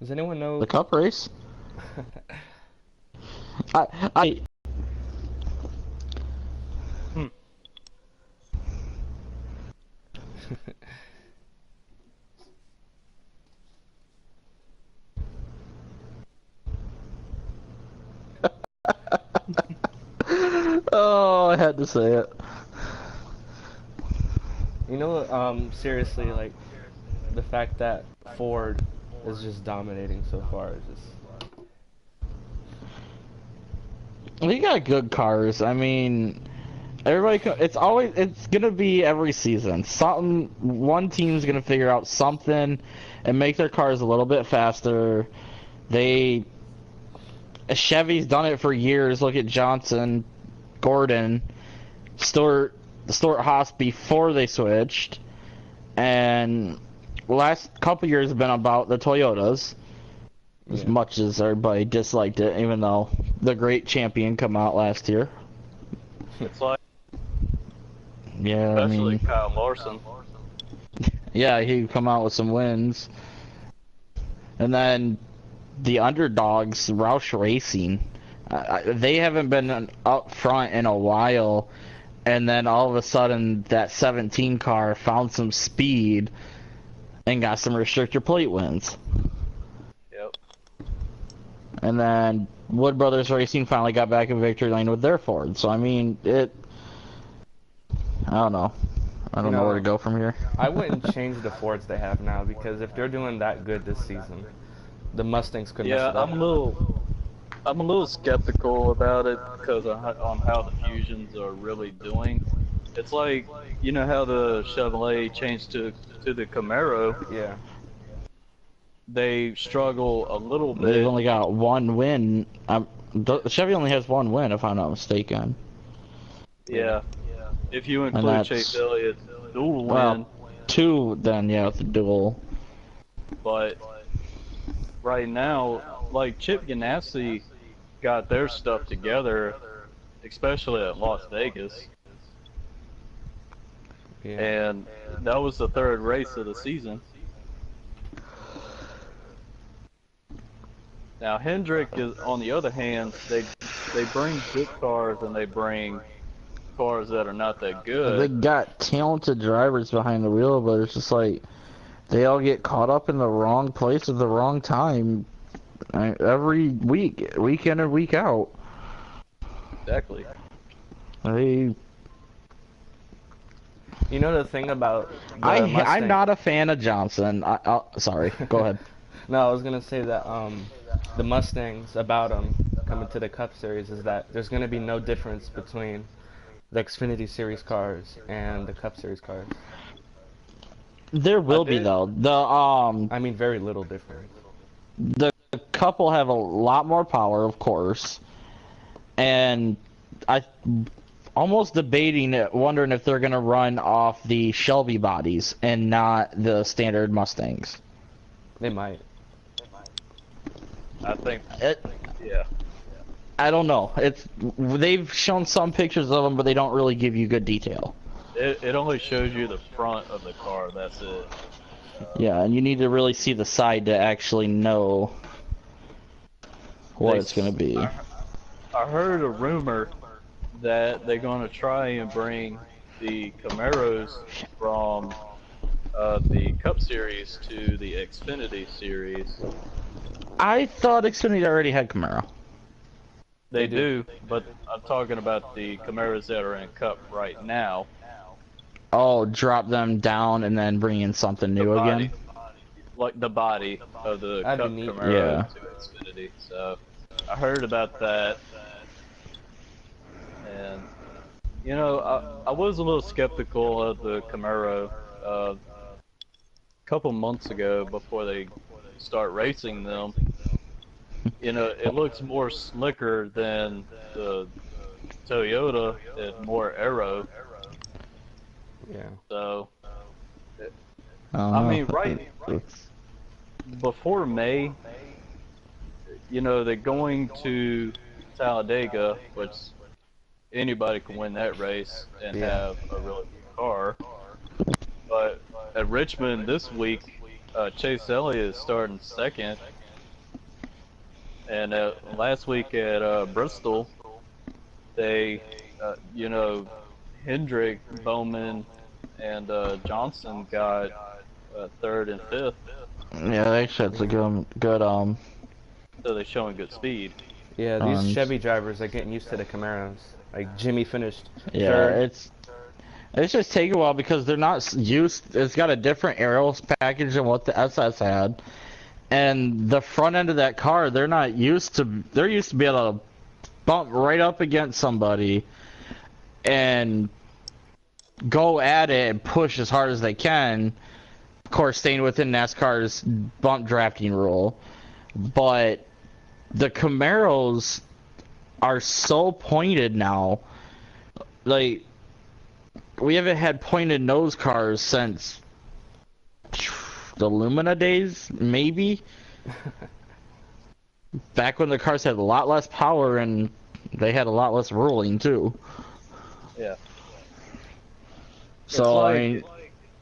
Does anyone know? The Cup race. I Hmm. oh, I had to say it. Seriously, like the fact that Ford is just dominating so far is just. We got good cars. I mean, it's gonna be every season. One team's gonna figure out something and make their cars a little bit faster. They, Chevy's done it for years. Look at Johnson, Gordon, Stuart Haas before they switched, and last couple years have been about the Toyotas. As Yeah. much as everybody disliked it, even though the great champion come out last year. It's like, Yeah, I especially mean, Kyle Larson. yeah, he come out with some wins. And then the underdogs, Roush Racing, they haven't been up front in a while. And then all of a sudden, that 17 car found some speed and got some restrictor plate wins. Yep. And then Wood Brothers Racing finally got back in victory lane with their Ford. So, I mean, I don't know. I don't know where to go from here. I wouldn't change the Fords they have now because if they're doing that good this season, the Mustangs could mess Yeah, it up. I'm a little skeptical about it because on how the Fusions are really doing. It's like, you know how the Chevrolet changed to the Camaro. Yeah. They struggle a little They've bit. only got one win. Chevy only has one win, if I'm not mistaken. Yeah. If you And include that's, Chase Elliott's dual well, win, two then, yeah, with the duel. but right now, like Chip Ganassi got their stuff together, especially at Las Vegas, Yeah. and that was the third race of the season. Now Hendrick is, on the other hand, they bring good cars and they bring cars that are not that They good. got talented drivers behind the wheel, but it's just like they all get caught up in the wrong place at the wrong time every week in and week out. Exactly. They, You know the thing about the I'm Mustang? not a fan of Johnson. Sorry, go ahead. No, I was gonna say that the Mustangs about them coming to the Cup Series is that there's gonna be no difference between the Xfinity Series cars and the Cup Series cars. There I will be did. though. I mean, very little difference. The couple have a lot more power, of course, and I almost debating it, wondering if they're gonna run off the Shelby bodies and not the standard Mustangs. They might. I think, It, yeah. I don't know. They've shown some pictures of them, but they don't really give you good detail. It only shows you the front of the car. That's it. Yeah, and you need to really see the side to actually know what They, it's gonna be. I heard a rumor that they're going to try and bring the Camaros from the Cup Series to the Xfinity Series. I thought Xfinity already had Camaro. They They do. do, but I'm talking about the Camaros that are in Cup right now. Oh, drop them down and then bring in something The new body, again. like the body of the That'd Cup be neat. Camaro Yeah. to Xfinity. So I heard about that, and you know, I was a little skeptical of the Camaro a couple months ago before they start racing them. You know, it looks more slicker than the Toyota and more aero. Yeah. So, I don't I know. mean, right before May, you know, they're going to Talladega, which anybody can win that race and Yeah. have a really good car. But at Richmond this week, Chase Elliott is starting second, And last week at Bristol, they, you know, Hendrick, Bowman, and Johnson got third and fifth. Yeah, actually, it's a good So they're showing good speed. Yeah, these runs. Chevy drivers are getting used to the Camaros. Like Jimmy finished Yeah, third. it's just taking a while because they're not used. It's got a different aerial package than what the SS had, and the front end of that car, they're not used to. They're used to be able to bump right up against somebody and go at it and push as hard as they can. Of course, staying within NASCAR's bump drafting rule, but the Camaros are so pointed now. Like, we haven't had pointed nose cars since the Lumina days, maybe. Back when the cars had a lot less power and they had a lot less rolling too. Yeah. So It's like, I mean,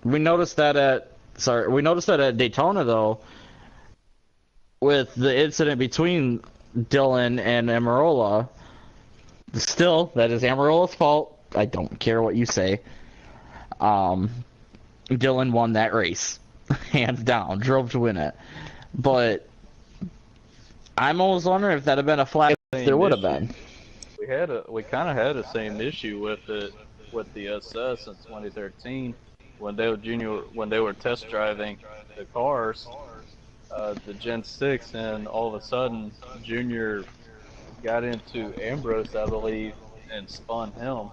we noticed that at Daytona though, with the incident between Dylan and Amarola. Still, that is Amarola's fault. I don't care what you say. Dylan won that race, hands down, drove to win it. But I'm almost wondering if that had been a flag, if there would have been. we kind of had the same issue with it with the SS in 2013 when they were test driving the cars, the Gen 6, and all of a sudden Junior got into Ambrose, I believe, and spun him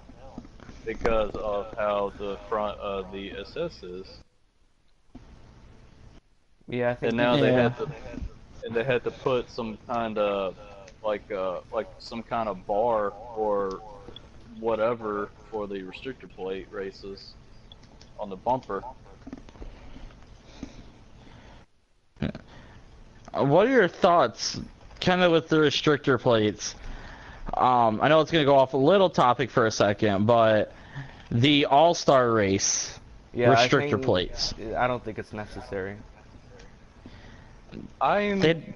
because of how the front of the SS is. Yeah, I think. And now Yeah. they had to put some kind of like some kind of bar or whatever for the restrictor plate races on the bumper. What are your thoughts, kind of with the restrictor plates? I know it's going to go off a little topic for a second, but the All-Star race Yeah, I restrictor think- plates. I don't think it's necessary. I'm They,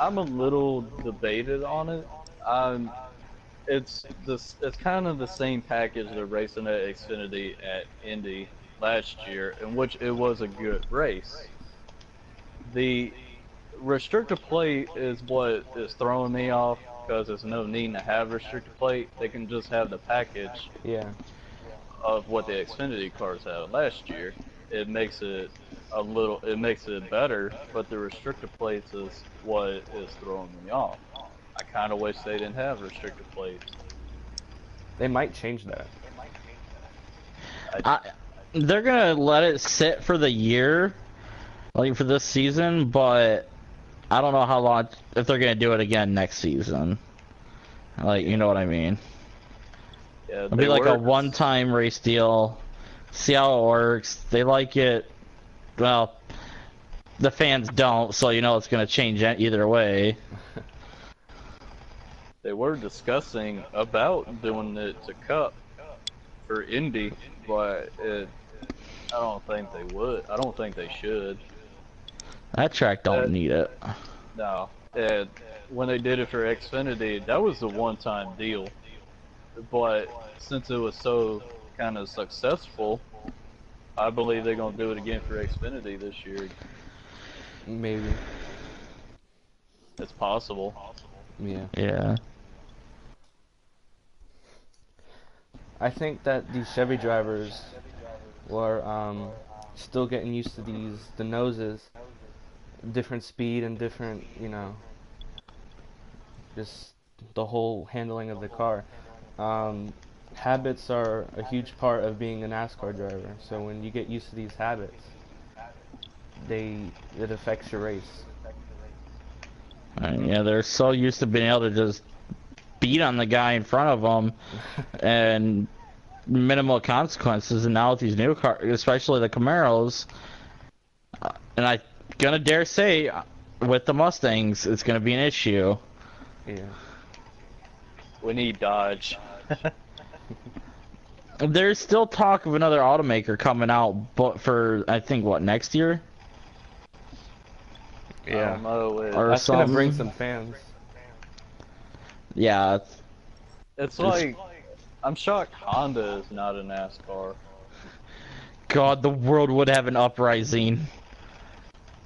a little debated on it. It's kind of the same package they're racing at Xfinity at Indy last year, in which it was a good race. The restrictor plate is what is throwing me off because there's no need to have restrictor plate. They can just have the package Yeah. of what the Xfinity cars had last year. It makes it better, but the restrictor plates is what is throwing me off. I kind of wish they didn't have restrictor plates. They might change that. they're going to let it sit for the year, like for this season, but I don't know how long, if they're going to do it again next season. Like, you know what I mean? Yeah, It'll be like a one-time race deal. See how it works. They like it. Well, the fans don't, so you know it's going to change either way. They were discussing about doing it to Cup for Indy, but I don't think they would. I don't think they should. That track don't need it. No. And when they did it for Xfinity, that was a one-time deal. But since it was so kind of successful, I believe they're going to do it again for Xfinity this year. Maybe. It's possible. Yeah. Yeah. I think that these Chevy drivers were still getting used to the noses, different speed and different, just the whole handling of the car. Habits are a huge part of being a NASCAR driver. So when you get used to these habits, it affects your race. Yeah, they're so used to being able to just beat on the guy in front of them and minimal consequences, and now with these new cars, especially the Camaros, and I gonna dare say with the Mustangs, it's gonna be an issue. Yeah. We need Dodge. There's still talk of another automaker coming out, but for I think what, next year? I Yeah. don't know. Or That's gonna something. bring some fans. Yeah. It's like, I'm shocked Honda is not a NASCAR. God, the world would have an uprising.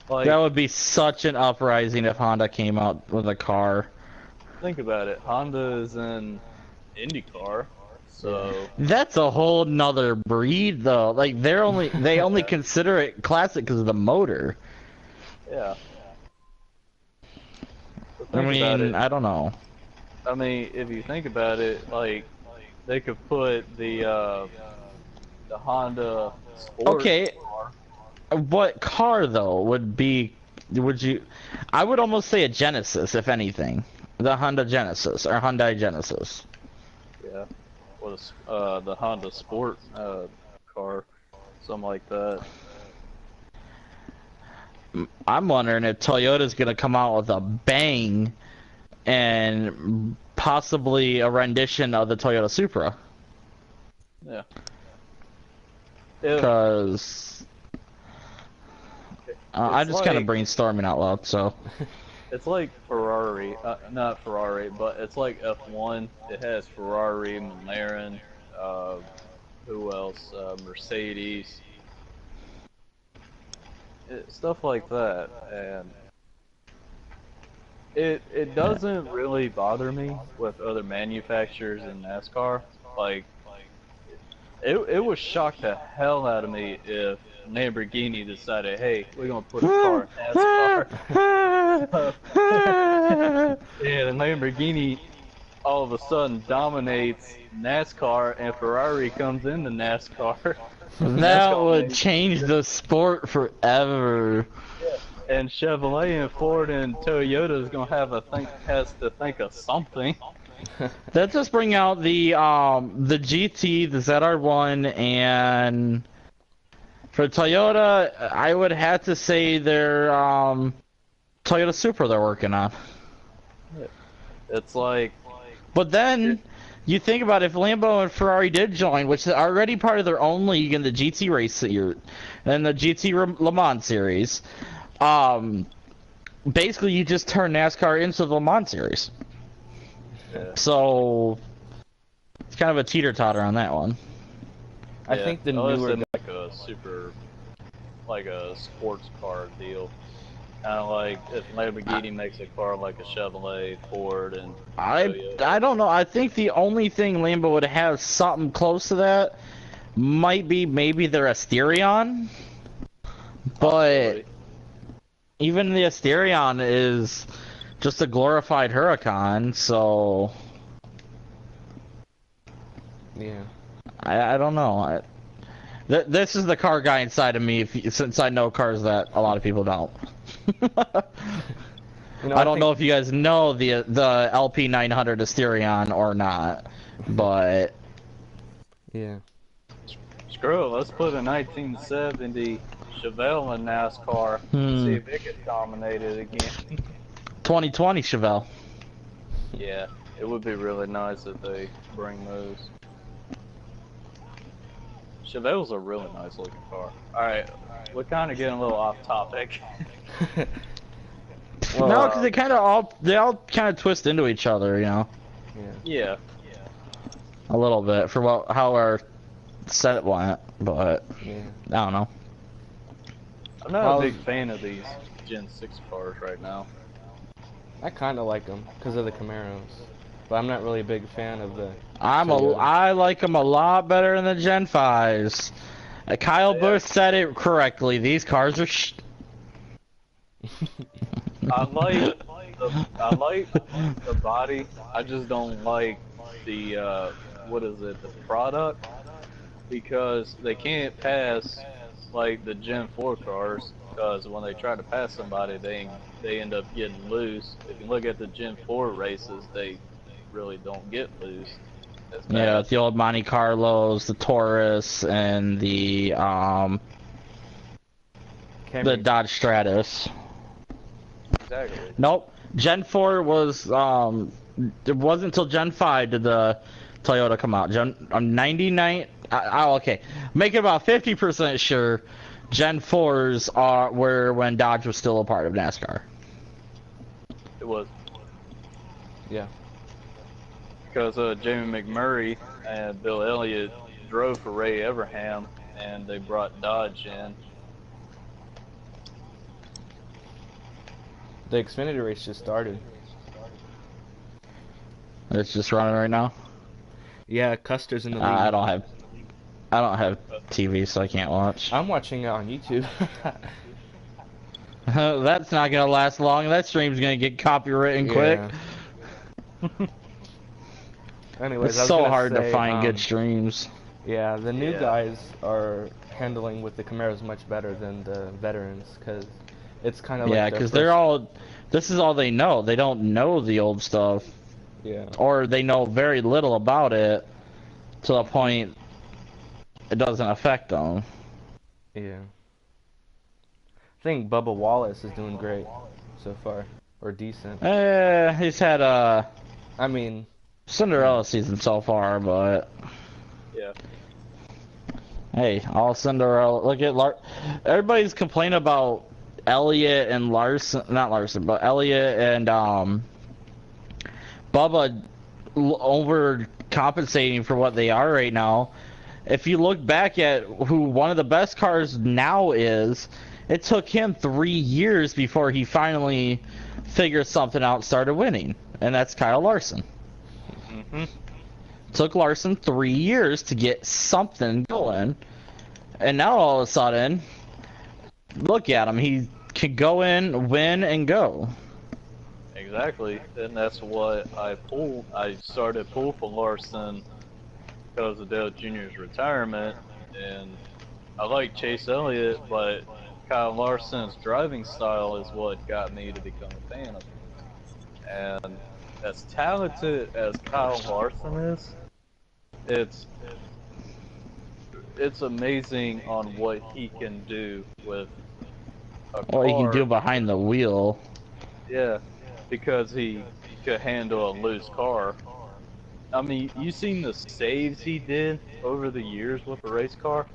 Like, That would be such an uprising if Honda came out with a car. think about it. Honda is in IndyCar, so That's a whole nother breed, though. Like they only consider it classic because of the motor. yeah. But I think about mean, it. I don't know. I mean, if you think about it, like they could put the Honda Sport. Okay, what car though would be? Would you? I would almost say a Genesis, if anything. The Honda Genesis or Hyundai Genesis. Yeah. Or the Honda Sport car, something like that. I'm wondering if Toyota's gonna come out with a bang and possibly a rendition of the Toyota Supra. Yeah. Because I'm just kind of brainstorming out loud, so. It's like Ferrari, not Ferrari, but it's like F1. It has Ferrari, McLaren, who else? Mercedes, stuff like that, and it doesn't really bother me with other manufacturers in NASCAR. Like, it would shock the hell out of me if Lamborghini decided, hey, we're gonna put a car in NASCAR. Yeah, and Lamborghini all of a sudden dominates NASCAR, and Ferrari comes into NASCAR. That would change the sport forever. And Chevrolet and Ford and Toyota is gonna has to think of something. Let's just bring out the GT, the ZR1, and for Toyota, I would have to say their Toyota Supra they're working on. It's like, But then you think about if Lambo and Ferrari did join, which is already part of their own league in the GT race year, and the GT Le Mans series, basically you just turn NASCAR into the Le Mans series. yeah. So it's kind of a teeter-totter on that one. I think the unless newer it's like a like a sports car deal. Kind of like if Lamborghini makes a car like a Chevrolet, Ford, and Toyota. I don't know. I think the only thing Lambo would have something close to that might be maybe their Asterion, but even the Asterion is just a glorified Huracan, so yeah. I don't know. This is the car guy inside of me, since I know cars that a lot of people don't. You know, I don't know if you guys know the LP900 Asterion or not, but Yeah. Screw it, let's put a 1970 Chevelle in NASCAR and see if it gets dominated again. 2020 Chevelle. Yeah, it would be really nice if they bring those. Chevelle's a really nice looking car. Alright, we're kind of getting a little off topic. Well, No, because they all kind of twist into each other, you know, yeah. Yeah. a little bit for how our set went, but Yeah. I don't know. I'm not Well, a big fan of these Gen 6 cars right now. I kind of like them because of the Camaros, but I'm not really a big fan of the. I like them a lot better than the Gen 5s. Kyle Busch said it correctly. These cars are I like the body. I just don't like the the product, because they can't pass like the Gen 4 cars, because when they try to pass somebody, they end up getting loose. If you look at the Gen 4 races, they really don't get loose. Yeah, the old Monte Carlos, the Taurus, and the Camry. Dodge Stratus. Exactly. Nope. Gen 4 was it wasn't until Gen 5 did the Toyota come out. I'm 99. Okay, make it about 50% sure Gen 4s were when Dodge was still a part of NASCAR. It was. Yeah. Because Jamie McMurray and Bill Elliott drove for Ray Everham, and they brought Dodge in. The Xfinity race just started. It's just running right now. Yeah, Custer's in the lead. I don't have TV, so I can't watch. I'm watching it on YouTube. That's not gonna last long. That stream's gonna get copywritten quick. Anyways, It's I was so gonna hard say, to find good streams. Yeah, the new guys are handling with the Camaros much better than the veterans, because it's kind of like because they're all. This is all they know. They don't know the old stuff. Yeah. Or they know very little about it, to the point it doesn't affect them. Yeah. I think Bubba Wallace is doing great so far, or decent. He's had a I mean, Cinderella season so far, but Yeah. hey, all Cinderella. Look at everybody's complaining about Elliott and Larson, not Larson, but Elliott and Bubba overcompensating for what they are right now. If you look back at who one of the best cars now is, it took him 3 years before he finally figured something out and started winning, and that's Kyle Larson. Took Larson 3 years to get something going, and now all of a sudden, look at him. He can go in, win, and go. Exactly, and that's what I pulled. I started pull for Larson because of Dale Jr.'s retirement, and I like Chase Elliott, but Kyle Larson's driving style is what got me to become a fan of him. And as talented as Kyle Larson is, it's amazing on what he can do with a car. What he can do behind the wheel. Yeah, because he could handle a loose car. I mean, you seen the saves he did over the years with a race car?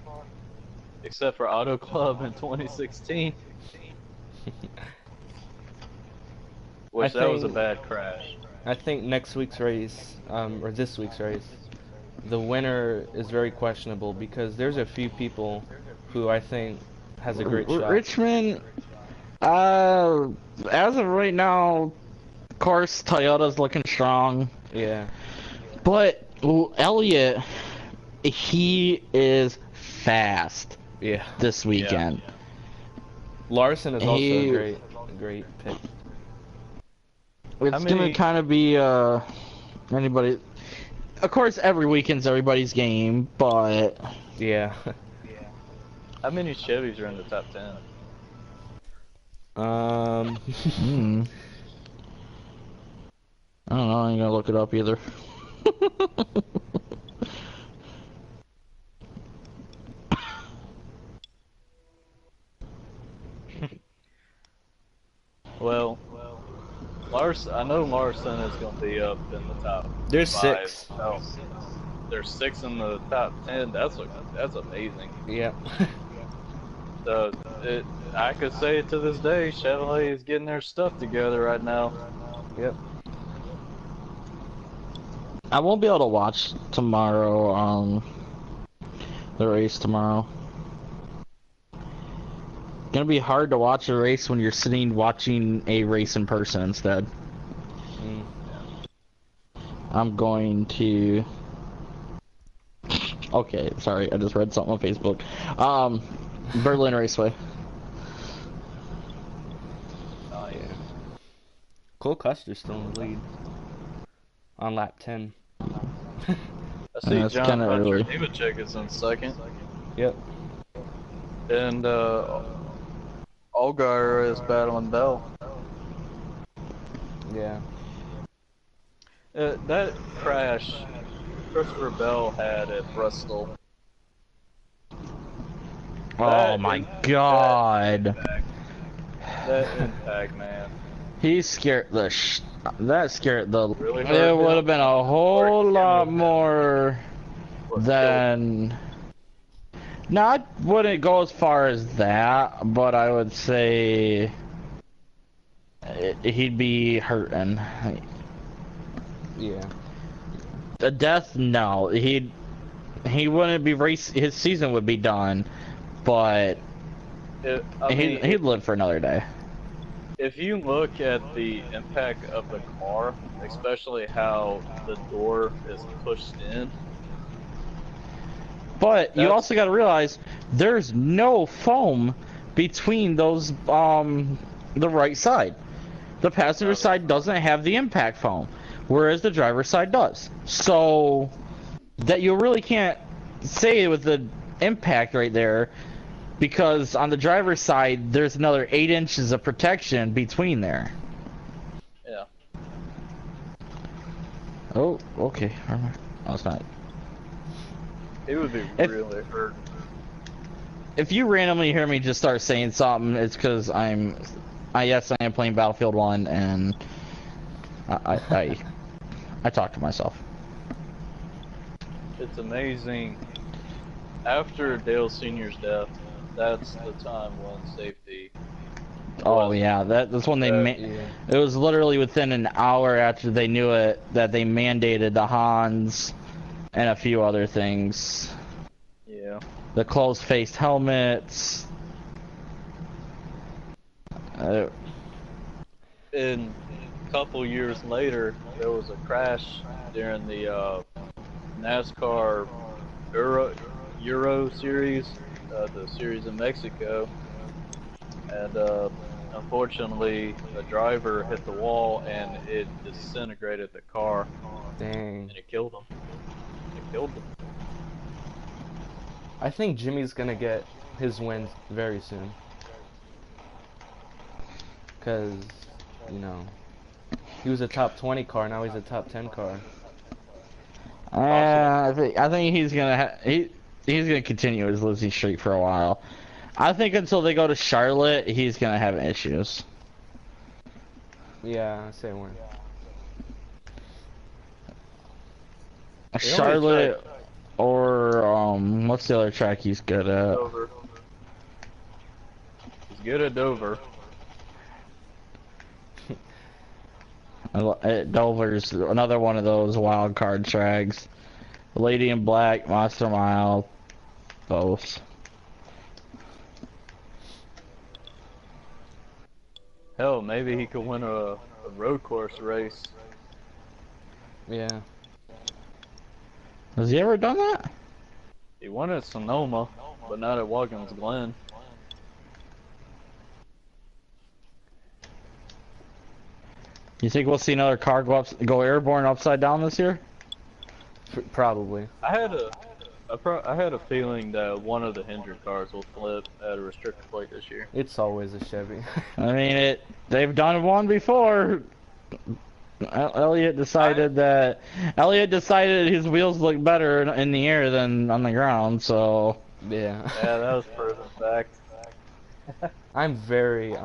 Except for Auto Club in 2016. Which that was a bad crash. I think next week's race, or this week's race, the winner is very questionable because there's a few people who I think has a great shot. Richmond, as of right now, of course, Toyota's looking strong. Yeah. But Elliott, he is fast. Yeah. This weekend. Yeah. Larson is also a great pick. It's gonna kind of be anybody. Of course, every weekend's everybody's game, but yeah. How many Chevys are in the top 10? I don't know. I ain't gonna look it up either. Well, I know Larson is going to be up in the top. There's 5. 6. Oh, there's 6 in the top 10. That's amazing. Yeah. So I could say to this day, Chevrolet is getting their stuff together right now. Yep. I won't be able to watch tomorrow. The race tomorrow. Gonna be hard to watch a race when you're sitting watching a race in person instead. I'm going to. Okay, sorry, I just read something on Facebook. Berlin Raceway. Oh yeah. Cole Custer's still in the lead. On lap 10. I see That's John early. Nemechek is in second. Yep. And Allgaier is battling Bell. Yeah. That crash Christopher Bell had at Bristol. Oh my god. That impact, man. He scared the that scared the Really it would have been a whole lot more Was than not wouldn't go as far as that, but I would say he'd be hurting. Yeah. A death, no. He wouldn't be race. His season would be done, but I mean, he'd live for another day. if you look at the impact of the car, especially how the door is pushed in. But you also got to realize there's no foam between those the right side. The passenger side doesn't have the impact foam, whereas the driver's side does. So that you really can't say with the impact right there, because on the driver's side there's another 8 inches of protection between there. Yeah. Oh, okay. Oh, it's not. It would be really hurt. If you randomly hear me just start saying something, it's because I am playing Battlefield 1 and I talk to myself. It's amazing. After Dale Sr.'s death, that's the time when safety. Oh yeah, that's when they it was literally within an hour after they knew it that they mandated the Hans and a few other things. Yeah. The closed-faced helmets. And a couple years later, there was a crash during the NASCAR Euro series, the series in Mexico, and unfortunately, the driver hit the wall and it disintegrated the car. Dang. And it killed him. It killed him. I think Jimmy's gonna get his win very soon. Cause, you know, he was a top 20 car, now he's a top 10 car. I think he's gonna he's gonna continue his losing streak for a while. I think until they go to Charlotte, he's gonna have issues. Yeah, same way. Charlotte or what's the other track he's good at? Dover. He's good at Dover. Dover's another one of those wild card tracks. Lady in Black, Monster Mile, both. Hell, maybe he could win a road course race. Yeah. Has he ever done that? He won at Sonoma, but not at Watkins Glen. You think we'll see another car go airborne upside down this year? Probably. I had a feeling that one of the Hendrick cars will flip at a restrictor plate this year. It's always a Chevy. I mean, they've done one before. Elliot decided his wheels look better in the air than on the ground, so Yeah. Yeah, that was proven fact. I'm very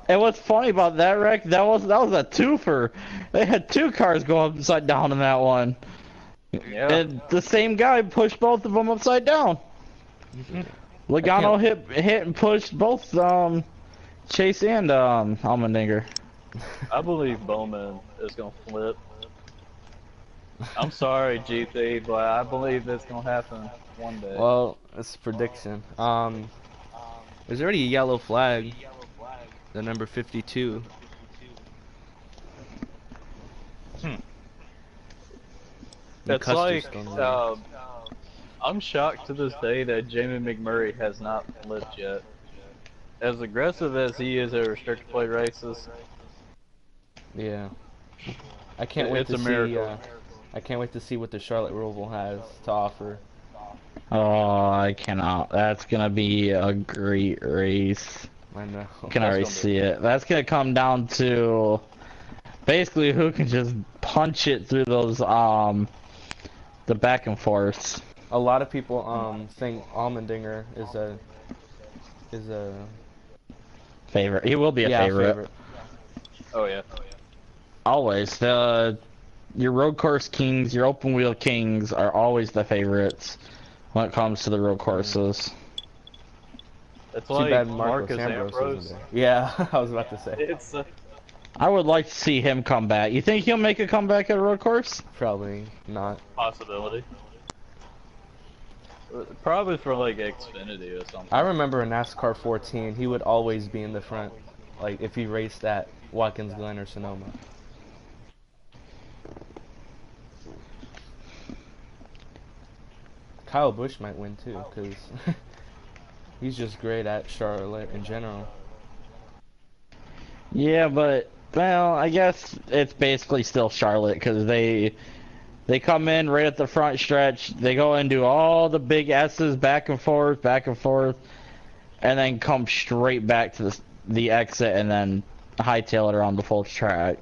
And what's funny about that wreck, that was a twofer. They had 2 cars go upside down in that one. Yeah. And the same guy pushed both of them upside down. Logano hit and pushed both Chase and Allmendinger. I believe Bowman is gonna flip. I'm sorry, GT, but I believe it's gonna happen one day. well, it's a prediction. There's already a yellow flag. The number 52. It's like, I'm shocked to this day that Jamie McMurray has not flipped yet. As aggressive as he is at restrictor plate races, Yeah. I can't wait it's to a see. miracle. I can't wait to see what the Charlotte Roval has to offer. Oh, I cannot. That's gonna be a great race. I know. I can already see it. That's gonna come down to basically who can just punch it through those the back and forths. A lot of people think Allmendinger is a Favorite. He will be a favorite. Oh yeah. Always. Your road course kings, your open wheel kings are always the favorites when it comes to the road courses. It's Too like bad Marcus Ambrose Ambrose. isn't there. Yeah, I was about to say. I would like to see him come back. You think he'll make a comeback at a road course? Probably not. Possibility. Probably for like Xfinity or something. I remember in NASCAR 14, he would always be in the front, like if he raced at Watkins Glen or Sonoma. Kyle Busch might win too, because he's just great at Charlotte in general. Yeah, but well, I guess it's basically still Charlotte because they come in right at the front stretch. They go and do all the big S's back and forth, and then come straight back to the exit and then hightail it around the full track.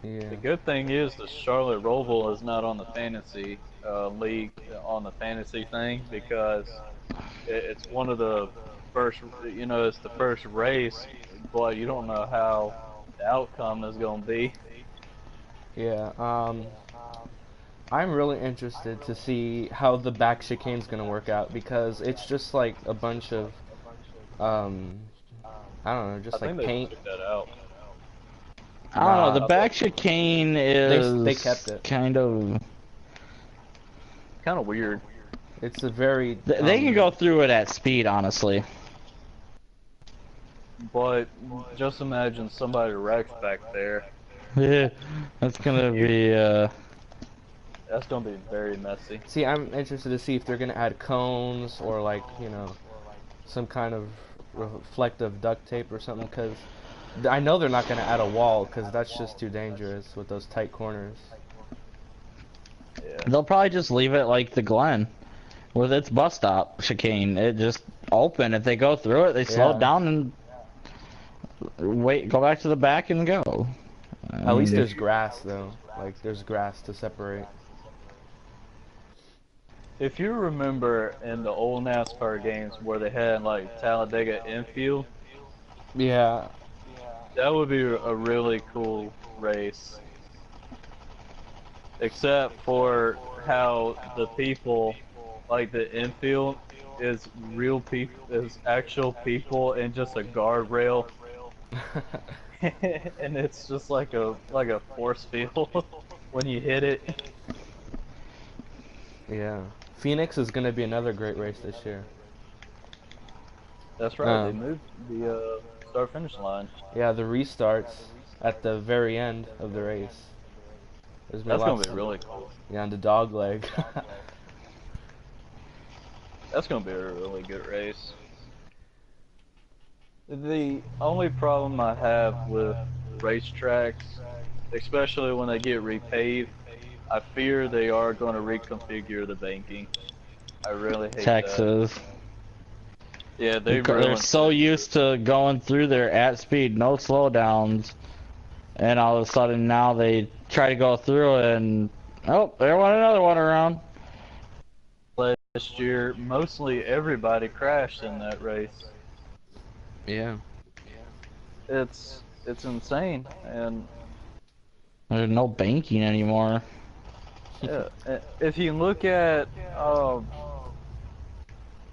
Yeah. The good thing is the Charlotte Roval is not on the fantasy league on the fantasy thing because it's one of the first, you know, it's the first race, but you don't know how the outcome is going to be. Yeah. I'm really interested to see how the back chicane's gonna work out because it's just like a bunch of, I don't know, just I like think paint. they took that out. I don't know. Nah. The back chicane is They kept it. kind of. Kind of weird. It's a very. They can go through it at speed, honestly. But just imagine somebody wrecks back there. Yeah, that's gonna be. That's going to be very messy. See, I'm interested to see if they're gonna add cones or like, you know, some kind of reflective duct tape or something. Because I know they're not gonna add a wall because that's just too dangerous with those tight corners. Yeah. They'll probably just leave it like the Glen, with its bus stop chicane. It just open. If they go through it, they slow it down and go back to the back and go. At least there's grass though. Like there's grass to separate. If you remember in the old NASCAR games where they had like Talladega infield, Yeah. that would be a really cool race. Except for how the people, like the infield, is real people, is actual people, and just a guardrail, and it's just like a force field when you hit it. Yeah. Phoenix is gonna be another great race this year. That's right. They moved the start finish line. Yeah, the restarts at the very end of the race. There's That's lots gonna be of- really cool. Yeah, on the dog leg. That's gonna be a really good race. The only problem I have with racetracks, especially when they get repaved, I fear they are going to reconfigure the banking. I really hate that. Texas. Yeah, They're ruined so it. used to going through there at speed, no slowdowns, and all of a sudden now they try to go through it and oh, there went another one around. Last year, mostly everybody crashed in that race. Yeah. It's insane, and There's no banking anymore. yeah, if you look at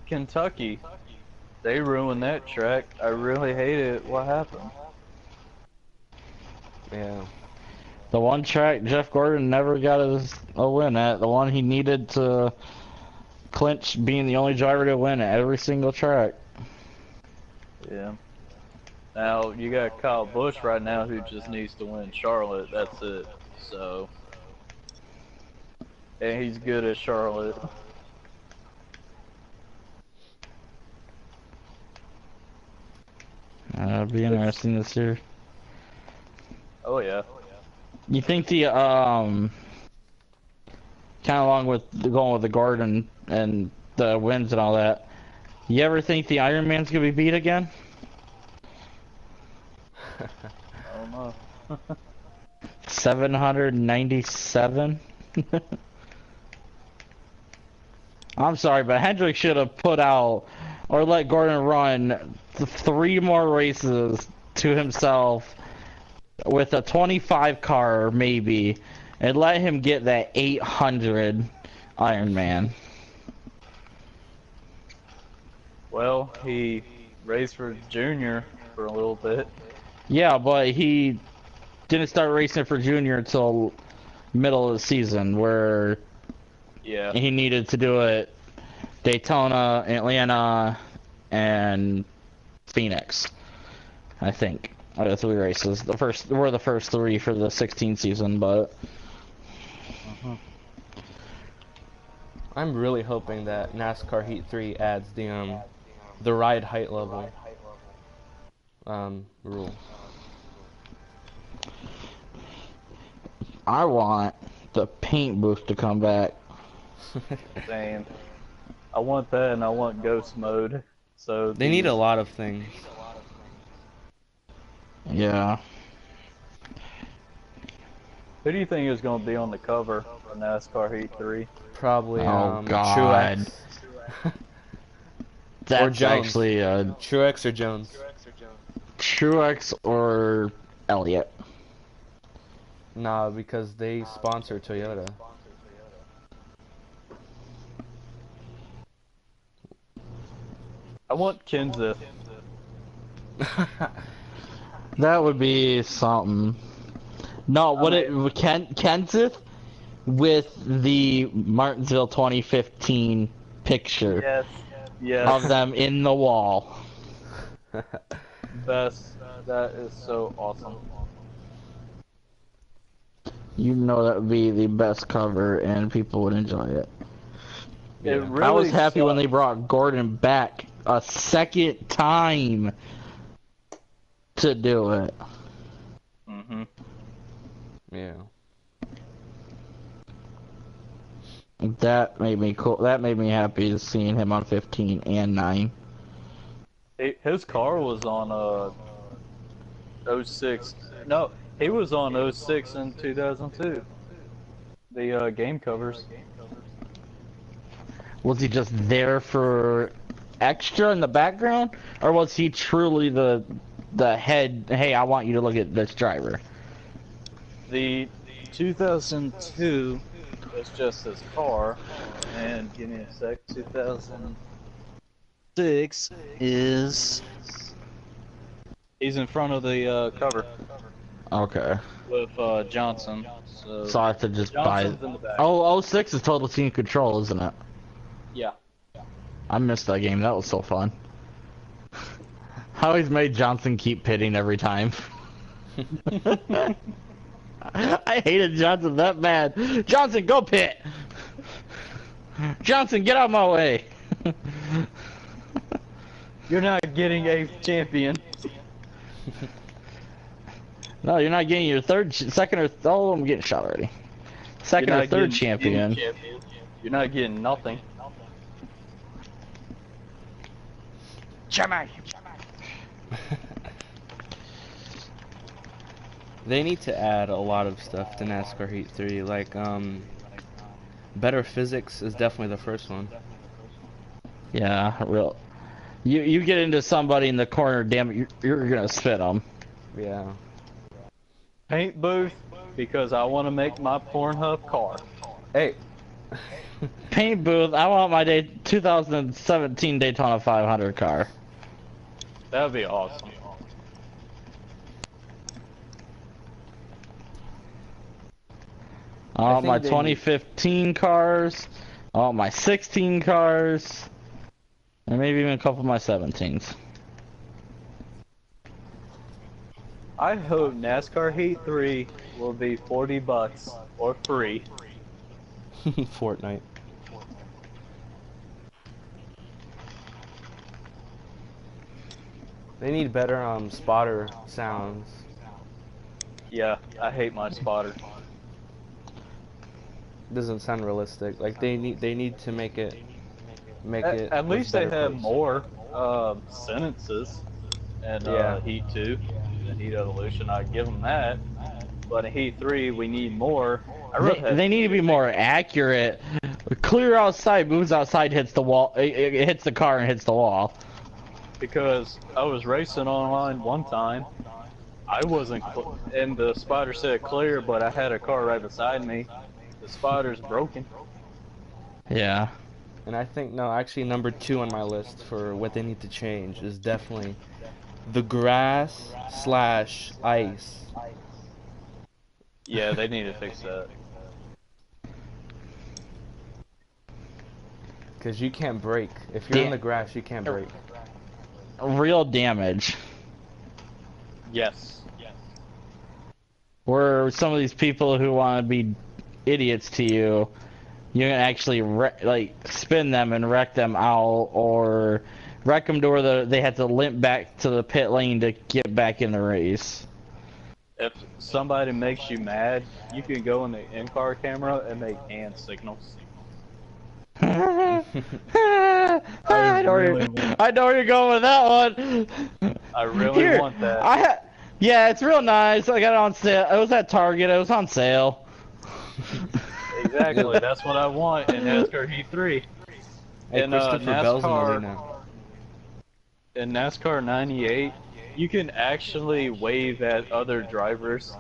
Kentucky, they ruined that track. I really hate it. What happened? Yeah. The one track Jeff Gordon never got a win at, the one he needed to clinch being the only driver to win at every single track. Yeah. Now you got Kyle Busch right now who just needs to win Charlotte. That's it. So, and he's good at Charlotte. That'll be interesting this year. Oh yeah. You think the kind of along with going with the Gordon and the wins and all that, you ever think the Iron Man's gonna be beat again? I don't know. 797. I'm sorry, but Hendrick should have put out or let Gordon run 3 more races to himself with a 25 car maybe and let him get that 800 Ironman. Well, he raced for Junior for a little bit. Yeah, but he didn't start racing for Junior until middle of the season, where Yeah. he needed to do it Daytona, Atlanta, and Phoenix. I think. The 3 races. Were the first 3 for the 16 season, but I'm really hoping that NASCAR Heat 3 adds the ride height level rule. I want the paint booth to come back. Same. I want that, and I want ghost mode. So They need a lot of things. Yeah. Who do you think is going to be on the cover of NASCAR Heat 3? Probably God. Truex. That's Jones. actually Truex or Jones. Truex or Elliott. Nah, because they sponsor Toyota. I want Kenseth. That would be something. No, Kenseth with the Martinsville 2015 picture Yes. Yes. of them in the wall. Best. That is so awesome. You know that would be the best cover, and people would enjoy it. It really I was happy when sucks. they brought Gordon back a second time to do it. Mm-hmm. Yeah. That made me cool. That made me happy seeing him on 15 and 9. His car was on 06. No, he was on 06 in 2002. The game covers. Was he just there for extra in the background, or was he truly the head? Hey, I want you to look at this driver. The 2002 was just his car, and give me a sec. 2006 is he's in front of the cover Okay. with Johnson. So I have to just Johnson's buy. in the back. Oh, 06 is Total Team Control, isn't it? Yeah. I missed that game. That was so fun. I always made Johnson keep pitting every time. I hated Johnson that bad. Johnson, go pit! Johnson, get out of my way! You're not getting a champion. No, you're not getting your second or oh, I'm getting shot already. Second You're or not third getting champion. You're not getting nothing. Jimmy. They need to add a lot of stuff to NASCAR Heat 3, like better physics is definitely the first one. Yeah, real. You get into somebody in the corner, damn it, you're gonna spit them. Yeah. Paint booth because I want to make my Pornhub car. Hey. Paint booth. I want my 2017 Daytona 500 car. That would be awesome. I want my think they 2015 cars. I want my 16 cars. And maybe even a couple of my 17s. I hope NASCAR Heat 3 will be $40 or free. Fortnite. They need better spotter sounds. Yeah, I hate my spotter. Doesn't sound realistic. Like they need to make it At with least they better have bass. more sentences and Yeah. Heat 2 and Heat Evolution. I give them that. But in Heat 3, we need more. They need to be more accurate. Clear outside, moves outside, hits the wall. It hits the car and hits the wall. Because I was racing online one time. I wasn't, and the spotter said clear, but I had a car right beside me. The spotter's broken. Yeah. And I think no, actually number 2 on my list for what they need to change is definitely the grass/ice Yeah, they need to fix that. Because you can't brake. If you're in the grass, you can't brake. Real damage. Yes. Where some of these people who want to be idiots to you, you can actually like spin them and wreck them out, or wreck them to where they have to limp back to the pit lane to get back in the race. If somebody makes you mad, you can go in the in-car camera and make hand signals. I know where you're going with that one. I really want that. Yeah, it's real nice. I got it on sale. It was at Target. It was on sale. Exactly. That's what I want in NASCAR Heat 3. Hey, In Christopher Bell's in the lead now. In NASCAR 98, you can actually wave at other drivers.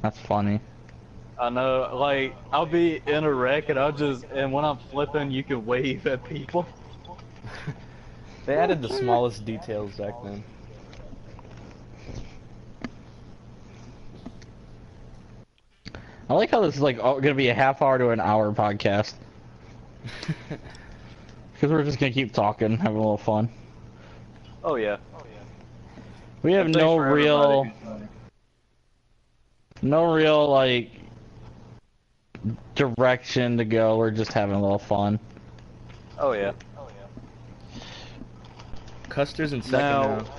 That's funny. I know, like, I'll be in a wreck and when I'm flipping, you can wave at people. They added the smallest details back then. I like how this is like gonna be a half-hour to an hour podcast. Because we're just gonna keep talking, having a little fun. Oh yeah. We have no real like direction to go. We're just having a little fun. Oh yeah. Custer's in second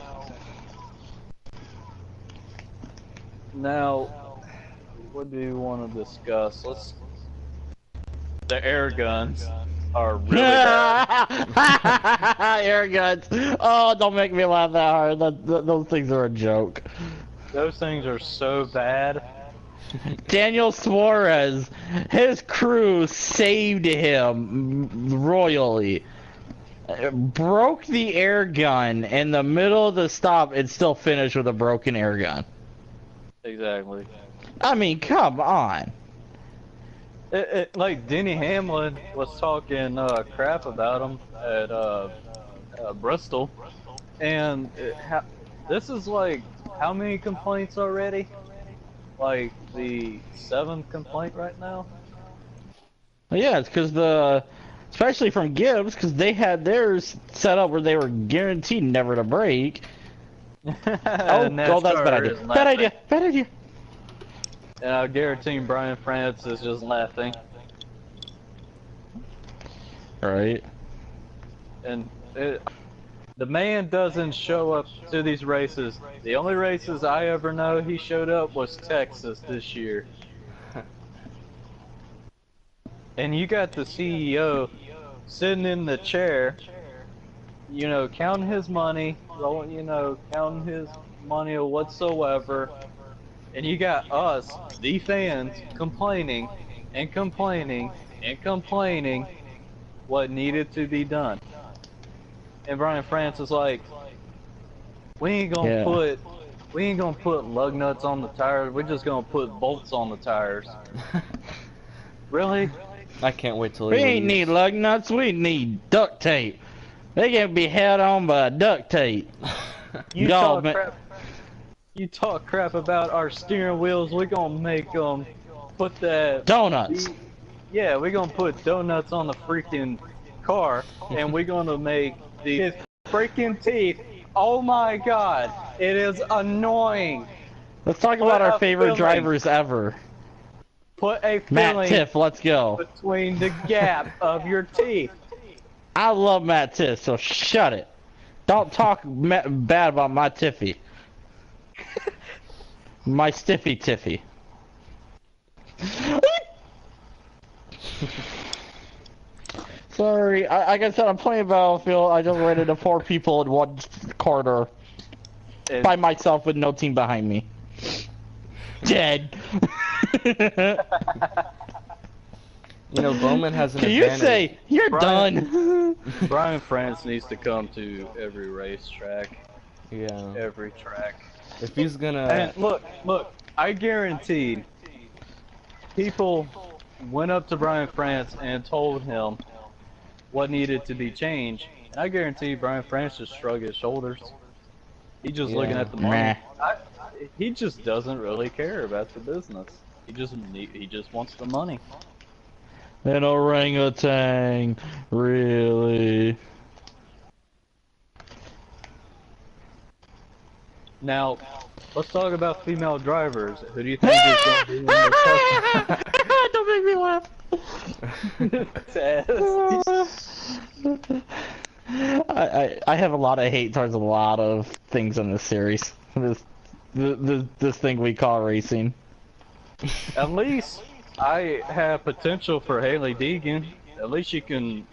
now, what do you want to discuss? The air guns are really bad. Air guns. Oh, don't make me laugh that hard. Those things are a joke. Those things are so bad. Daniel Suarez, his crew saved him royally. Broke the air gun in the middle of the stop and still finished with a broken air gun. Exactly. I mean, come on. Like Denny Hamlin was talking crap about him at Bristol, and this is like how many complaints already? Like the 7th complaint right now. Yeah, it's because especially from Gibbs, because they had theirs set up where they were guaranteed never to break. That's a bad idea. Bad idea. And I guarantee Brian France is just laughing. Right. And the man doesn't show up to these races. The only races I ever know he showed up was Texas this year. And you got the CEO sitting in the chair, you know, counting his money, counting his money or whatsoever. And you got us, the fans, complaining and complaining and complaining what needed to be done. And Brian France is like, we ain't gonna put lug nuts on the tires, we're just gonna put bolts on the tires. Really? I can't wait till we ain't need lug nuts, we need duct tape. They can be held on by duct tape. You talk crap about our steering wheels, we're gonna make them put that... Donuts! Yeah, we're gonna put donuts on the freaking car, and we're gonna make his freaking teeth. Oh my god, it is annoying. Let's talk about our favorite drivers ever. Put a Matt filling Tiff, let's go. between the gap of your teeth. I love Matt Tiff, so shut it. Don't talk bad about my Tiffy. My Stiffy Tiffy. Sorry, like I said, I'm playing Battlefield. I just ran into 4 people in one corner by myself with no team behind me. Dead. You know, Bowman has an Can advantage. you say you're done? Brian France needs to come to every racetrack. Yeah. Every track. If he's gonna... And look, I guaranteed people went up to Brian France and told him what needed to be changed. And I guarantee Brian France just shrugged his shoulders. He's just looking at the money. he just doesn't really care about the business. He just wants the money. An orangutan, really? Now, let's talk about female drivers. Who do you think is going to be in the car? Don't make me laugh. I have a lot of hate towards a lot of things in this series. This thing we call racing. At least I have potential for Haley Deegan. At least she can.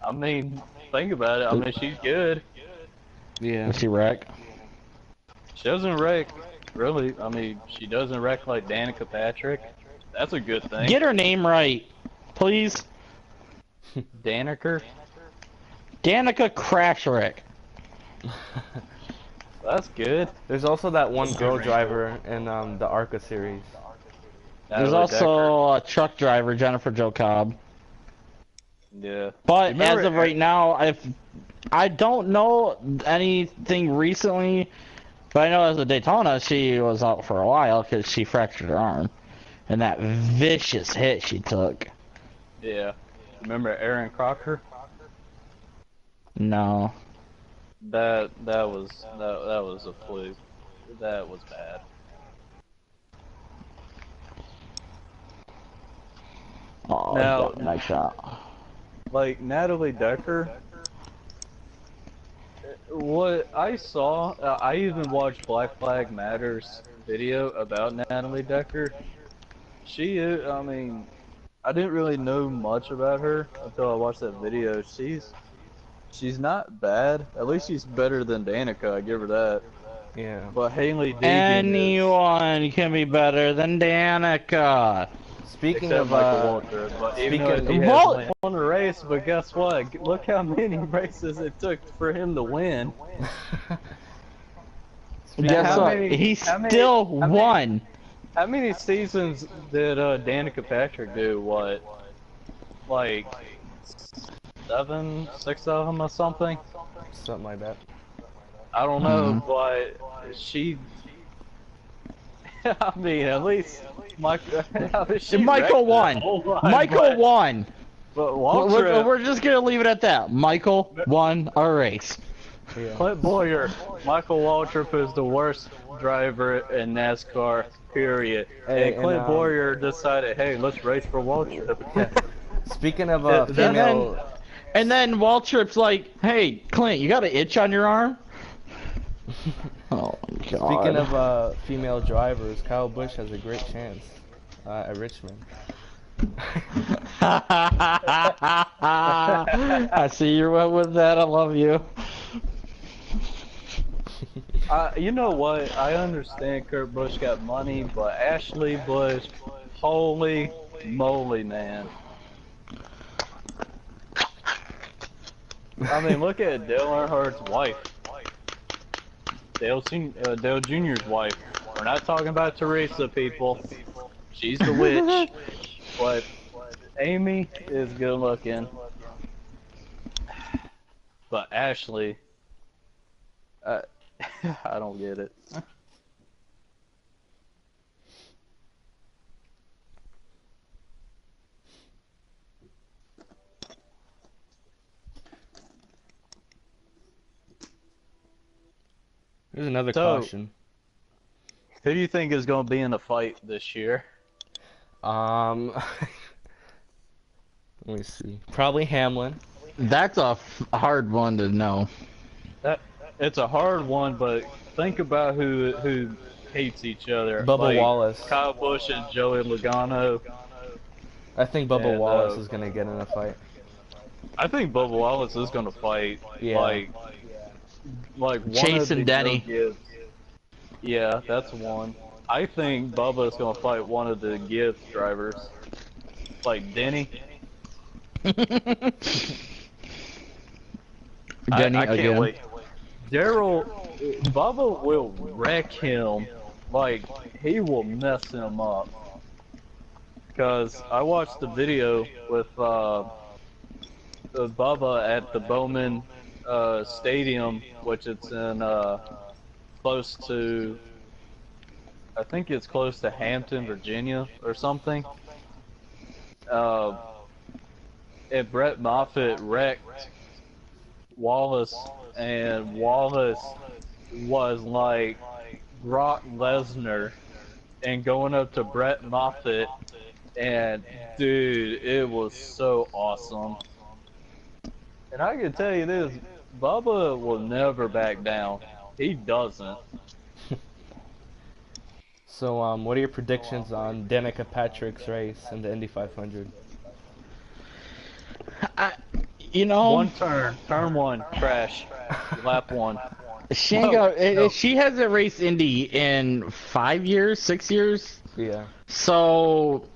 I mean, think about it. I mean, she's good. Yeah. Does she wreck? She doesn't wreck, really. I mean, she doesn't wreck like Danica Patrick. That's a good thing. Get her name right, please. Danica? Danica Crash Wreck. That's good. There's also that one girl driver in the ARCA series. There's Natalie also a truck driver, Jennifer Jo Cobb. Decker. Yeah. But Remember- as of right now, I don't know anything recently, but I know as of Daytona, she was out for a while because she fractured her arm. And that vicious hit she took. Yeah. Remember Aaron Crocker? No. That was a fluke. That was bad. Oh, Now- nice shot. Like Natalie Decker. What I saw, I even watched Black Flag Matters video about Natalie Decker. I mean, I didn't really know much about her until I watched that video. She's not bad. At least she's better than Danica, I give her that. Yeah. But Haley Deegan Anyone can be better than Danica. Speaking except of Michael Waltrip. But even though speaking- he Wal- hasn't won a race, but guess what? Look how many races it took for him to win. Guess how what? many- He how many- still how many- won. How many seasons did Danica Patrick do? What, like 7, 6 of them or something? something like that. I don't know, but she. I mean, at least Michael. Michael won. Michael won. But We're just gonna leave it at that. Michael won a race. Yeah. Clint Boyer, Michael Waltrip is the worst driver in NASCAR. Period. Hey, and Clint and, Boyer decided, hey, let's race for Waltrip. Speaking of Yeah, female, And then Waltrip's like, "Hey, Clint, you got an itch on your arm?" Oh my god. speaking of female drivers, Kyle Busch has a great chance at Richmond. I see you went with that. I love you. You know what? I understand Kurt Busch got money, but Ashley Busch, holy moly, man. I mean, look at Dale Earnhardt's wife. Dale Jr.'s wife. We're not talking about Teresa, people. She's the witch. But Amy is good looking. But Ashley, I don't get it. There's another So- caution. Who do you think is going to be in the fight this year? Let me see. Probably Hamlin. That's a hard one to know. It's a hard one, but think about who hates each other. Bubba Like Wallace. Kyle Busch and Joey Logano. I think Bubba And, Wallace is gonna get in a fight. I think Bubba Wallace is going to fight. Yeah. Like one Chase of the and Denny. Gibbs. Yeah, that's one. I think Bubba is going to fight one of the Gibbs drivers. Like Denny. Denny I can't again. wait. Daryl, Bubba will wreck him. Like, he will mess him up. Because I watched the video with Bubba at the Bowman Stadium, which it's in close to I think it's close to Hampton, Virginia, or something. Uh, and Brett Moffitt wrecked Wallace, and Wallace was like Brock Lesnar and going up to Brett Moffitt, and dude, it was so awesome. And I can tell you this, Bubba will never back down. He doesn't. So, what are your predictions on Danica Patrick's race in the Indy 500? You know, One turn one, crash, lap one. she ain't she hasn't raced Indy in 5 years, 6 years. Yeah. So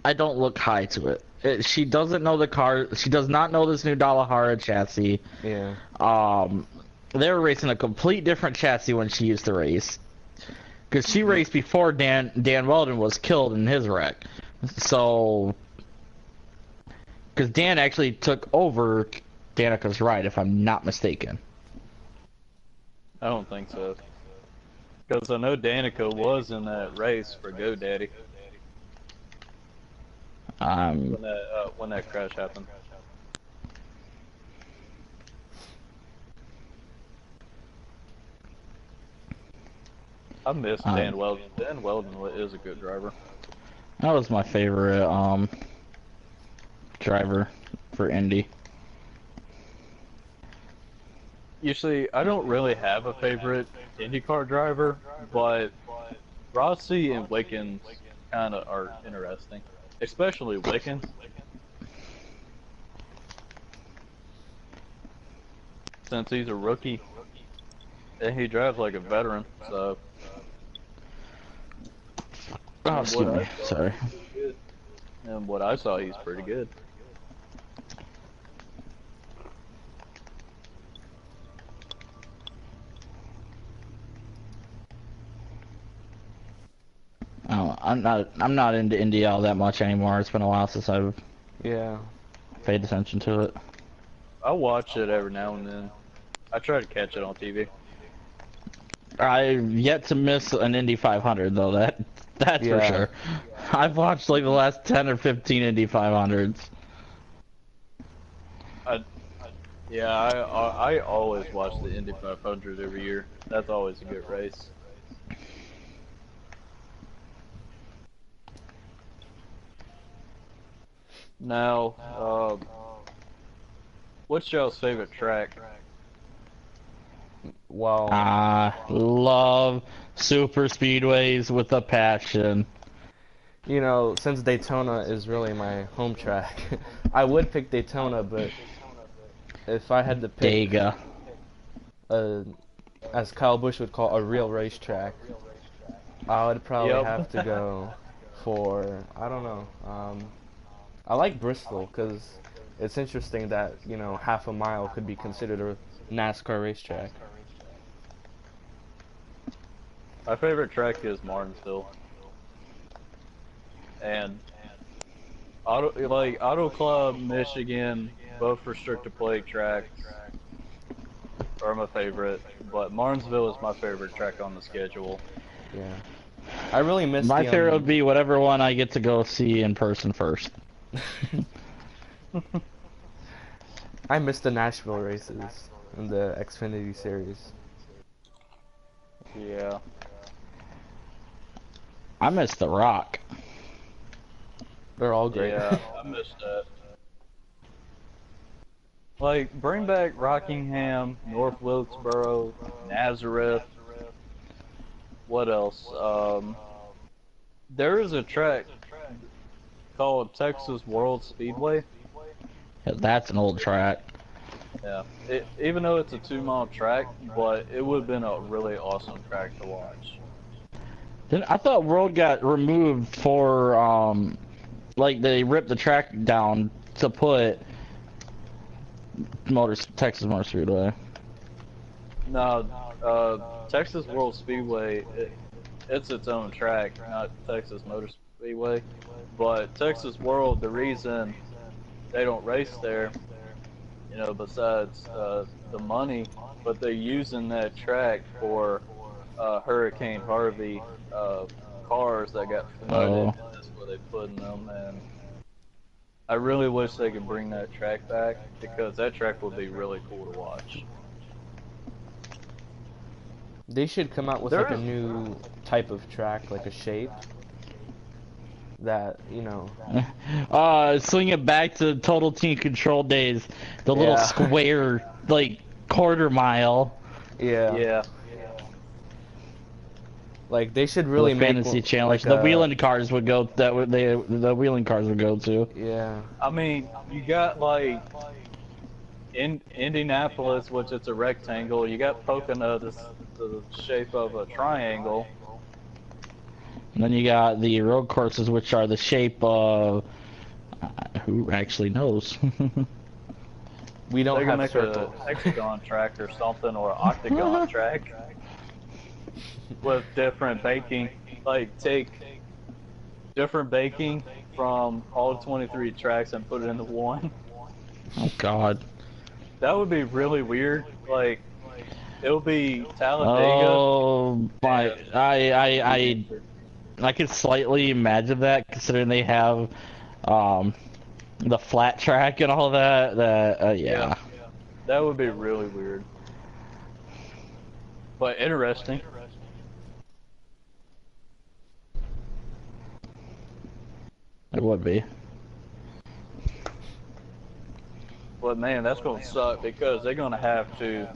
I don't look high to it. She doesn't know the car. She does not know this new Dalahara chassis. Yeah. They were racing a complete different chassis when she used to race. Because she raced before Dan Weldon was killed in his wreck. So, because Dan actually took over Danica's ride, if I'm not mistaken. I don't think so. Because I know Danica was in that race for GoDaddy when that crash happened. I miss Dan Weldon. Dan Weldon is a good driver. That was my favorite driver for Indy. Usually, I don't really have a favorite IndyCar driver, but Rossi and Wickens kind of are interesting, especially Wickens. Since he's a rookie, and he drives like a veteran, so. Oh, excuse me. Sorry. And what I saw, he's pretty good. Oh, I'm not into Indy all that much anymore. It's been a while since I've paid attention to it. I watch it every now and then. I try to catch it on TV. I've yet to miss an Indy 500 though. That's for sure. I've watched like the last 10 or 15 Indy 500s. I always watch the Indy 500 every year. That's always a good race. Now, what's y'all's favorite track? Well, I love super speedways with a passion. you know, since Daytona is really my home track, I would pick Daytona, but if I had to pick Dega. As Kyle Busch would call a real racetrack, I would probably have to go for, I don't know, I like Bristol because it's interesting that, you know, half a mile could be considered a NASCAR racetrack. My favorite track is Martinsville. And Auto Club, Michigan, both restricted plate tracks are my favorite, but Martinsville is my favorite track on the schedule. Yeah. I really miss My favorite would be whatever one I get to go see in person first. I miss the Nashville races in the Xfinity series. Yeah. I miss The Rock. They're all great. Yeah, I miss that. Like, bring back Rockingham, North Wilkesboro, Nazareth. What else? There is a track called Texas World Speedway. Yeah, that's an old track. Yeah, even though it's a 2-mile track, but it would have been a really awesome track to watch. I thought World got removed for, like they ripped the track down to put Texas Motor Speedway. No, Texas World Speedway, it's its own track, not Texas Motor Speedway. But Texas World, the reason they don't race there, you know, besides the money, but they're using that track for Hurricane Harvey cars that got flooded. Oh. That's where they put them, and I really wish they could bring that track back because that track would be really cool to watch. They should come out with There like a is- new type of track, like a shape that, you know. Swing it back to Total Team Control days. The little Yeah. square, like, quarter mile. Yeah. Yeah. Like they should For really the make fantasy challenge. like The wheeling cars would go. The wheeling cars would go to. Yeah. I mean, you got like in Indianapolis, which it's a rectangle. You got Pocono, the shape of a triangle. And then you got the road courses, which are the shape of. Who actually knows? We don't They're gonna have make circles. a hexagon track or something, or an octagon track with different baking. Like take different baking from all 23 tracks and put it into one. Oh God. That would be really weird. Like it'll be Talladega. Oh my! I could slightly imagine that, considering they have the flat track and all that. Yeah. That would be really weird. But interesting. It would be. But man, that's gonna suck because they're gonna have to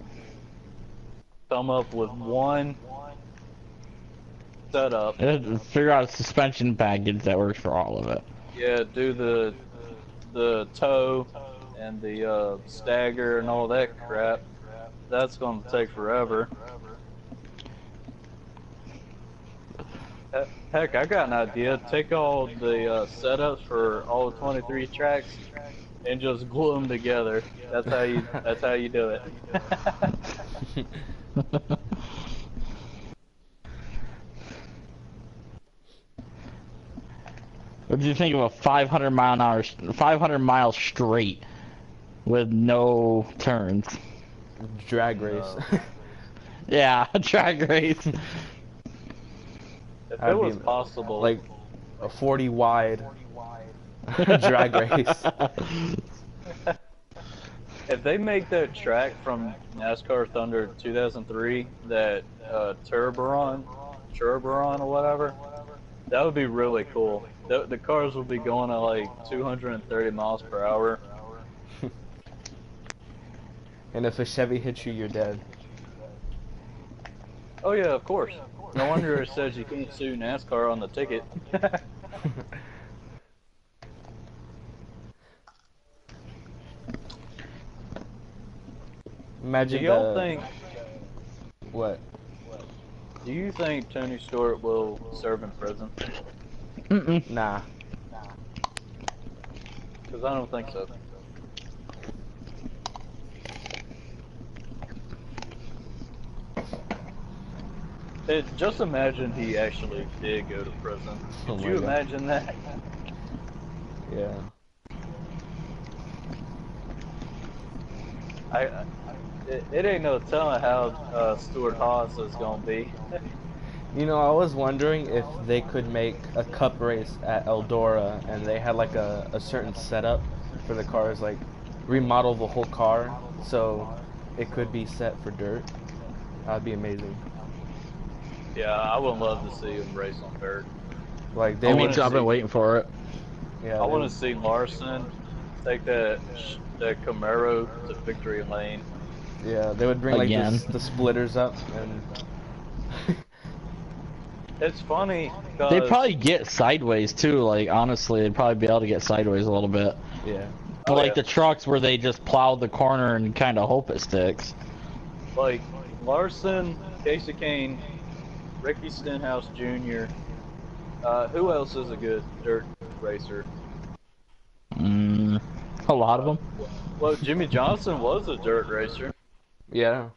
come up with one setup. Figure out a suspension package that works for all of it. Yeah, do the toe and the stagger and all that crap. That's gonna take forever. Heck, I got an idea. Take all the setups for all 23 tracks and just glue them together. That's how you. That's how you do it. What did you think of a 500 mile an hour, 500 miles straight with no turns? Drag race. Yeah, a drag race. If it That'd was be possible, like a 40 wide drag race. if they make that track from NASCAR Thunder 2003, that Turboron or whatever, that would be really cool. The cars would be going at like 230 miles per hour. And if a Chevy hits you, you're dead. Oh yeah, of course. No wonder it says you can't sue NASCAR on the ticket. Imagine Do y'all the think? what? Do you think Tony Stewart will serve in prison? Nah. Because I don't think so. Just imagine he actually did go to prison. Oh Could my you God. imagine that? Yeah. It ain't no telling how Stuart Haas is gonna be. You know, I was wondering if they could make a cup race at Eldora and they had like a certain setup for the cars, like remodel the whole car so it could be set for dirt. That'd be amazing. Yeah, I would love to see him race on dirt. Like they I Me wanna would, too, I've been see- waiting for it. yeah. I they want would- to see Larson take that Camaro to victory lane. Yeah, they would bring like Again. the splitters up and It's funny because They'd probably get sideways too. Like honestly, they'd probably be able to get sideways a little bit. yeah. Oh, Like yeah. the trucks where they just plow the corner and kind of hope it sticks. like Larson, Casey Kane, Ricky Stenhouse Jr. Who else is a good dirt racer? A lot of them. Well, Jimmy Johnson was a dirt racer, Yeah.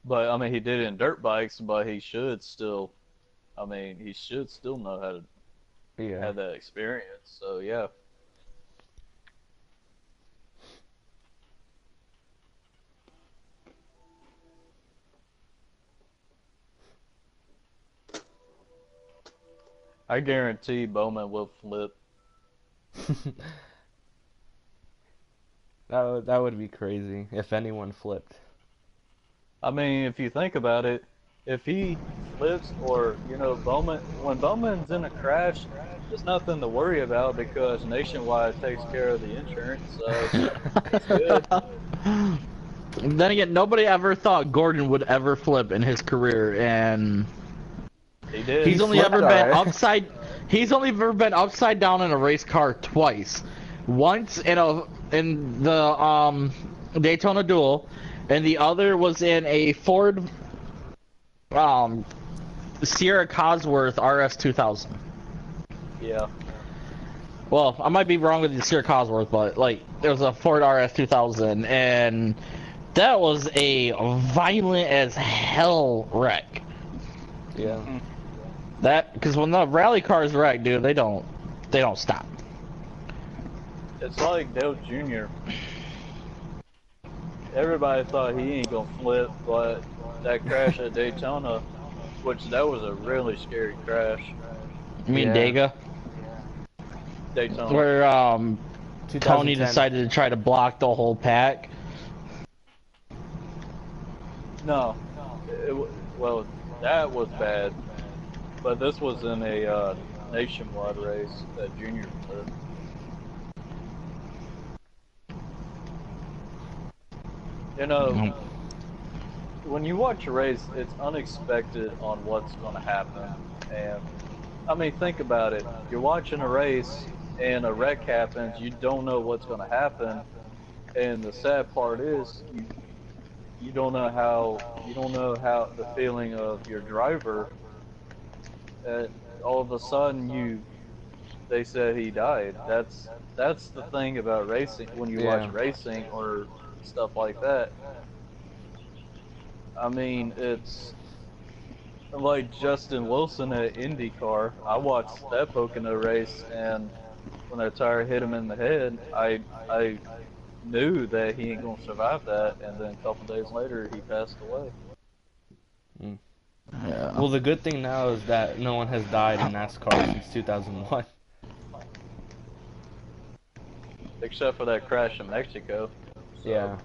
but I mean he did it in dirt bikes, but he should still. I mean, he should still know how to Yeah. have that experience. So yeah. I guarantee Bowman will flip. That would be crazy if anyone flipped. I mean, if you think about it, if he flips or, when Bowman's in a crash, there's nothing to worry about because Nationwide takes care of the insurance, so it's good. Then again, nobody ever thought Gordon would ever flip in his career, and He did. he's only flipped ever been alright. upside. He's only ever been upside down in a race car twice. Once in the Daytona Duel, and the other was in a Ford Sierra Cosworth RS 2000. Yeah. Well, I might be wrong with the Sierra Cosworth, but like it was a Ford RS 2000, and that was a violent as hell wreck. Yeah. That because when the rally cars wreck, dude, they don't stop. It's like Dale Jr. Everybody thought he ain't gonna flip, but that crash at Daytona, which that was a really scary crash. You mean Yeah. Dega? Daytona. Where Tony 2010. decided to try to block the whole pack. No. Well, that was bad. But this was in a nationwide race that Junior flipped. When you watch a race, it's unexpected on what's going to happen. And, I mean, think about it. You're watching a race, and a wreck happens, you don't know what's going to happen. And the sad part is, you don't know how the feeling of your driver, all of a sudden they said he died. That's the thing about racing, when you watch racing or stuff like that. I mean, it's like Justin Wilson at IndyCar. I watched that Pocono race, and when that tire hit him in the head, I knew that he ain't gonna survive that, and then a couple days later he passed away. Yeah. Well, the good thing now is that no one has died in NASCAR since 2001. Except for that crash in Mexico. So. Yeah.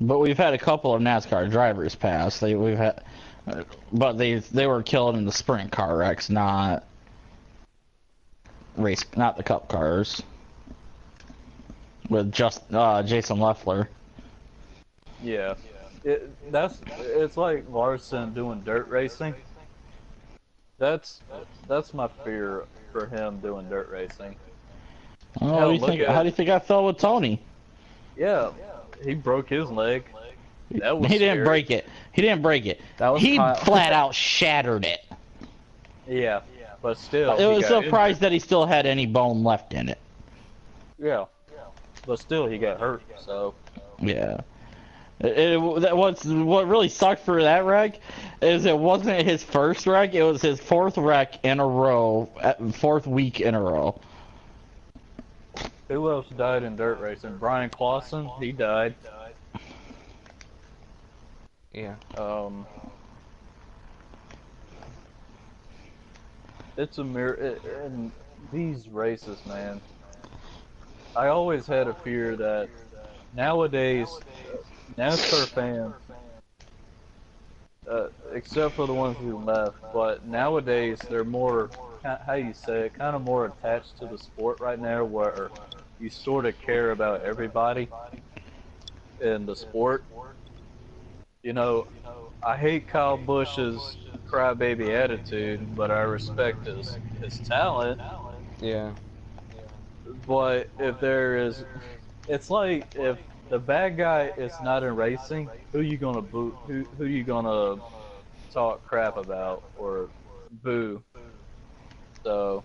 But we've had a couple of NASCAR drivers pass. But they were killed in the sprint car wrecks, not the cup cars. With just Jason Leffler. Yeah. It's like Larson doing dirt racing. That's my fear for him doing dirt racing. Oh, how do you think I felt with Tony? Yeah, he broke his leg. That was He didn't scary. break it. He didn't break it. That was He Kyle. flat out shattered it. Yeah, but still. It he was got surprised that he still had any bone left in it. injured. Yeah, but still he got hurt. So. Yeah. What really sucked for that wreck is it wasn't his first wreck, it was his fourth wreck in a row, fourth week in a row. Who else died in dirt racing? Brian Clausen, he died. Yeah. It's a mirror, and these races, man. I always had a fear that nowadays NASCAR fans, except for the ones who left, but nowadays they're more, how you say it, kind of more attached to the sport right now, where you sort of care about everybody in the sport. I hate Kyle Busch's crybaby attitude, but I respect his talent. Yeah. But if there is, it's like if the bad guy is not in racing, who you gonna boo? Who you gonna talk crap about or boo? So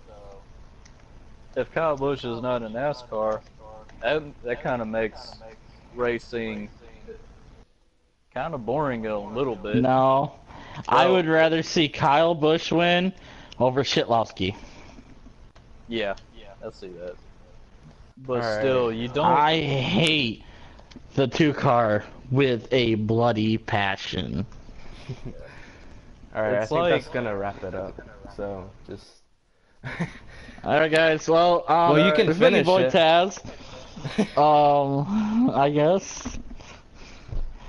if Kyle Busch is not in NASCAR, that kind of makes racing kind of boring a little bit. No. I would rather see Kyle Busch win over Shitlowski. Yeah, I see that. But Alright. still, you don't. I hate the 2-car with a bloody passion. Alright, I It's think like- that's gonna wrap it up. So just. Alright, guys. Well, Well, you can this has been your finish boy it. Taz. I guess.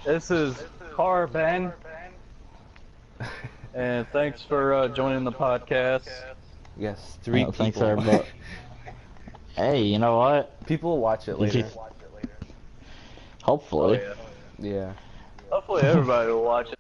This is Carbon, and thanks for joining the podcast. Yes, three people. Thanks, everybody. Hey, you know what? People will watch it If you- later. Hopefully. Oh, yeah. Yeah. Hopefully everybody will watch it.